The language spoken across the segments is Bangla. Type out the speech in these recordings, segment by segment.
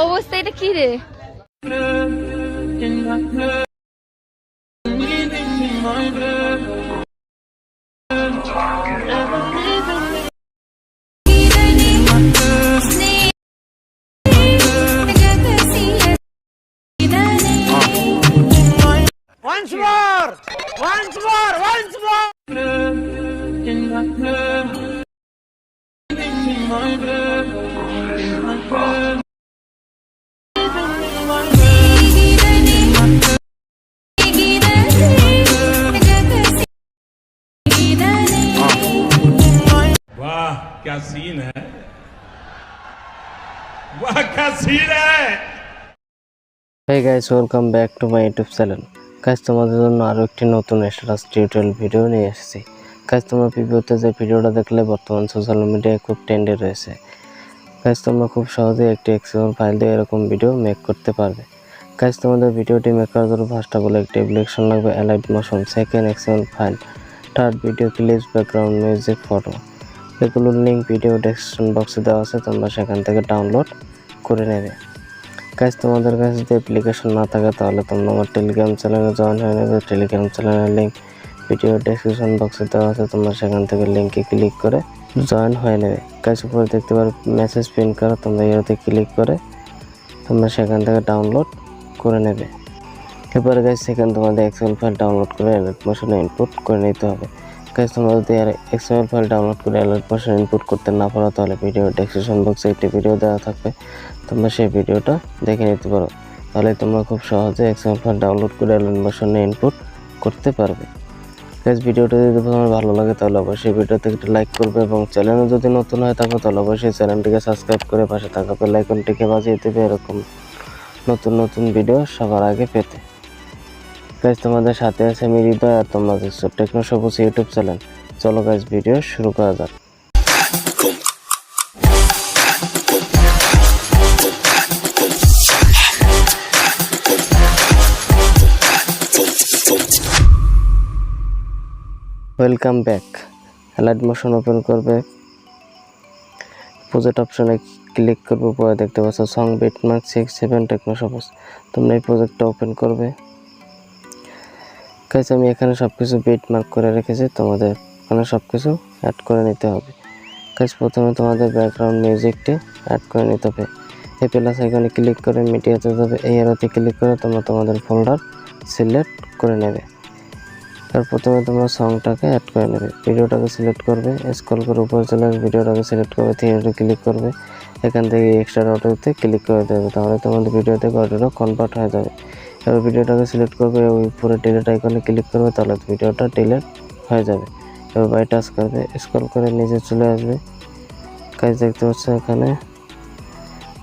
অবস্থা, এটা কি রে? Once more! Once more! Once more! वाह क्या सीन है, वाह क्या सीन है। Hey guys, welcome back to my YouTube channel. Guys, তোমাদের জন্য আরো একটি নতুন স্ট্যাটাস টিউটোরিয়াল ভিডিও নিয়ে এসেছি। Guys, তোমরা প্রিভিউতে যে ভিডিওটা দেখলে বর্তমান সোশ্যাল মিডিয়ায় খুব ট্রেন্ডে রয়েছে। Guys, তোমরা খুব সহজেই একটি XML ফাইল দিয়ে এরকম ভিডিও মেক করতে পারবে। Guys, তোমাদের ভিডিওটি মেক করার জন্য ফার্স্ট অফ অল একটি অ্যাপ্লিকেশন লাগবে Alight Motion, second XML file, third video clips, background music, photo. এগুলোর লিঙ্ক ভিডিও ডেসক্রিপশন বক্সে দেওয়া আছে, তোমরা সেখান থেকে ডাউনলোড করে নেবে। গাইস, তোমাদের কাছে যদি অ্যাপ্লিকেশন না থাকে তাহলে তোমরা আমার টেলিগ্রাম চ্যানেলে জয়েন হয়ে নেবে। টেলিগ্রাম চ্যানেলের লিঙ্ক ভিডিও ডেসক্রিপশন বক্সে দেওয়া আছে, তোমরা সেখান থেকে লিঙ্কে ক্লিক করে জয়েন হয়ে নেবে। গাইস, উপরে দেখতে পারো মেসেজ প্রিন্ট করা, তোমরা এটাতে ক্লিক করে তোমরা সেখান থেকে ডাউনলোড করে নেবে। এরপরে গাইস, সেখানে তোমাদের এক্সএমএল ফাইল ডাউনলোড করে অ্যালাইট মোশনে ইনপুট করে নিতে হবে। গাইস, তোমরা যদি এক্সএমএল ফাইল ডাউনলোড করে অ্যালাইট মোশনে ইনপুট করতে না পারো তাহলে ভিডিও ডেসক্রিপশন বক্সে একটি ভিডিও দেওয়া থাকবে, তোমরা সেই ভিডিওটা দেখে নিতে পারো। তাহলে তোমরা খুব সহজে এক্সএমএল ফাইল ডাউনলোড করে অ্যালাইট মোশনে ইনপুট করতে পারবে। গাইস, ভিডিওটা যদি তোমার ভালো লাগে তাহলে অবশ্যই ভিডিওতে একটা লাইক করবে এবং চ্যানেলে যদি নতুন হয়ে থাকো তাহলে অবশ্যই চ্যানেলটিকে সাবস্ক্রাইব করে পাশে থাকা বেল আইকনটিকে বাজিয়ে দেবে এরকম নতুন নতুন ভিডিও সবার আগে পেতে। গাইস, তোমাদের সাথে আছে আমি হৃদয় আর তোমরা দেখছো টেকনো সবুজ ইউটিউব চ্যানেল। চলো গাইস, ভিডিও শুরু করা যাক। Welcome back. Allied motion open করবে, প্রজেক্ট অপশনে ক্লিক করবে, পরে দেখতে পাচ্ছ সং বিটমার্ক 6-7 টেকনো সবুজ। তোমরা এই প্রজেক্টটা ওপেন করবে। গাইস, আমি এখানে সবকিছু বিটমার্ক করে রেখেছি, তোমাদের এখানে সবকিছু অ্যাড করে নিতে হবে। গাইস, প্রথমে তোমাদের ব্যাকগ্রাউন্ড মিউজিকটি অ্যাড করে নিতে হবে। এই প্লাস আইকনে ক্লিক করে মিডিয়াতে যাবে, এই অ্যারোতে ক্লিক করে তোমরা তোমাদের ফোল্ডার সিলেক্ট করে নেবে। আর প্রথমে তোমরা সংটাকে অ্যাড করে নেবে, ভিডিওটাকে সিলেক্ট করবে, স্ক্রল করে উপরে চলে আসবে, ভিডিওটাকে সিলেক্ট করবে, থিয়েটারে ক্লিক করবে, এখান থেকে এক্সট্রা অডিওতে ক্লিক করে দেবে, তাহলে তোমাদের ভিডিও থেকে অডিওটা কনভার্ট হয়ে যাবে। এবার ভিডিওটাকে সিলেক্ট করবে, ওই উপরে ডিলিট আইকনে ক্লিক করবে, তাহলে ভিডিওটা ডিলিট হয়ে যাবে। এবার বাই টাচ করবে, স্ক্রল করে নিচে চলে আসবে। গাইস, দেখতে পাচ্ছ এখানে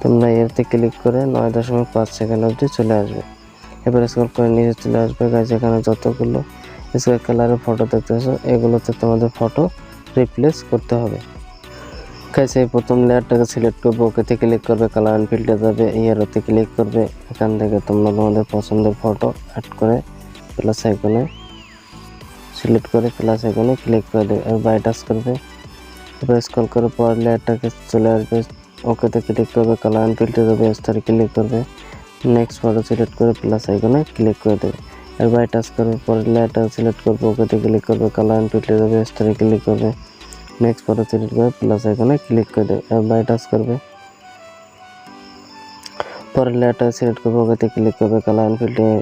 তোমরা এরতে ক্লিক করে 9.5 সেকেন্ড অবধি চলে আসবে। এবার স্ক্রল করে নিচে চলে আসবে। গাইস, এখানে যতগুলো স্কেল কালারের ফটো দেখতে পাচ্ছ এগুলোতে তোমাদের ফটো রিপ্লেস করতে হবে। গাইস, এই প্রথম লেয়ারটাকে সিলেক্ট করবে, ওকেতে ক্লিক করবে, কালার অ্যান্ড ফিল্টার যাবে, ইয়ারতে ক্লিক করবে, এখান থেকে তোমরা তোমাদের পছন্দের ফটো অ্যাড করে প্লাস আইকনে সিলেক্ট করে প্লাস আইকনে ক্লিক করে দেবে। আর বাই টাচ করবে, এবার স্ক্রল করে পরের লেয়ারটাকে চলে আসবে, ওকেতে ক্লিক করবে, কালার অ্যান্ড ফিল্টার যাবে, স্তরে ক্লিক করবে, নেক্সট ফটো সিলেক্ট করে প্লাস আইকনে ক্লিক করে দেবে। আর বাই টাচ করবে, পরের লেয়ারটা সিলেক্ট করবে, ওকেতে ক্লিক করবে, কালার অ্যান্ড ফিল্টার যাবে, স্তরে ক্লিক করবে, নেক্সট ফটো সিলেক্ট করে প্লাস আইকনে ক্লিক করে দেবে। আর বাই টাচ করবে, পরের লেয়ারটা সিলেক্ট করবে, ওকেতে ক্লিক করবে, কালার অ্যান্ড ফিল্টারে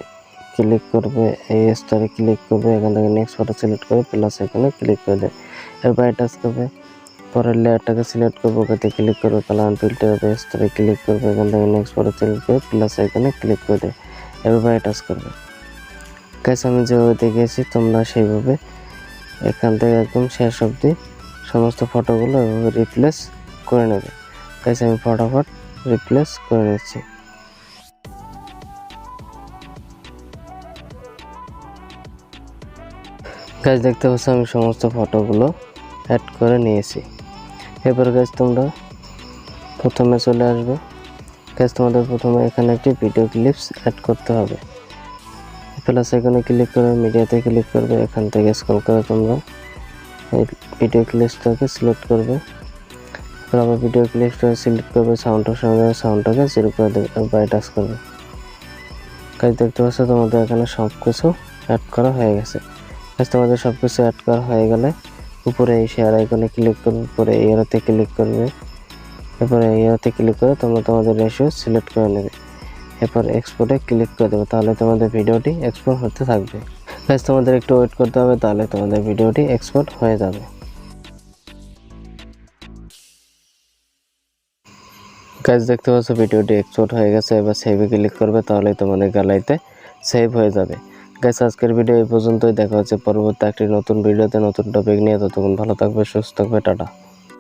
ক্লিক করবে, এই স্তরে ক্লিক করবে, এখান থেকে নেক্সট ফটো সিলেক্ট করে প্লাস আইকনে ক্লিক করে দেবে। আর বাই টাচ করবে, পরের লেয়ারটাকে সিলেক্ট করবে, ওকেতে ক্লিক করবে, কালার অ্যান্ড ফিল্টার যাবে, স্তরে ক্লিক করবে, এখান থেকে নেক্সট ফটো সিলেক্ট করে প্লাস আইকনে ক্লিক করে দেবে। এবার বাই টাচ করবে। গাইস, আমি যেভাবে দেখিয়েছি তোমরা সেইভাবে এখান থেকে একদম শেষ অবধি সমস্ত ফটোগুলো এভাবে রিপ্লেস করে নেবে। গাইস, আমি ফটাফট রিপ্লেস করে নিচ্ছি। গাইস, দেখতে পাচ্ছ আমি সমস্ত ফটোগুলো অ্যাড করে নিয়েছি। এবার গাইস, তোমরা প্রথমে চলে আসবে। গাইস, তোমাদের প্রথমে এখানে একটি ভিডিও ক্লিপস অ্যাড করতে হবে। প্লাস আইকনে ক্লিক করে মিডিয়াতে ক্লিক করবে, এখান থেকে স্ক্রল করে তোমরা এই ভিডিও ক্লিপসটাকে সিলেক্ট করবে, এরপর আবার ভিডিও ক্লিক করে সিলেক্ট করবে, সাউন্ডের সঙ্গে সাউন্ডটাকে 0 করে দেবে, বাই টাচ করবে। গাইস দেখতে পাচ্ছ তোমাদের এখানে সব কিছু অ্যাড করা হয়ে গেছে। গাইস তোমাদের সব কিছু অ্যাড করা হয়ে গেলে উপরে এই শেয়ার আইকনে ক্লিক করবে, উপরে এই এরোতে ক্লিক করবে, এরপরে এই এরোতে ক্লিক করে তোমরা তোমাদের রেশিও সিলেক্ট করে নেবে। এরপর এক্সপোর্টে ক্লিক করে দেবে, তাহলে তোমাদের ভিডিওটি এক্সপোর্ট হতে থাকবে। গাইস তোমাদের একটু ওয়েট করতে হবে, তাহলে তোমাদের ভিডিওটি এক্সপোর্ট হয়ে যাবে। গাইস দেখতে পাচ্ছ ভিডিওটি এক্সপোর্ট হয়ে গেছে। এবার সেভে ক্লিক করবে, তাহলে তোমাদের গ্যালারিতে সেভ হয়ে যাবে। গাইস আজকের ভিডিও এই পর্যন্তই, দেখা হচ্ছে পরবর্তী একটি নতুন ভিডিওতে নতুন টপিক নিয়ে। ততক্ষণ ভালো থাকবে, সুস্থ থাকবে, টাটা।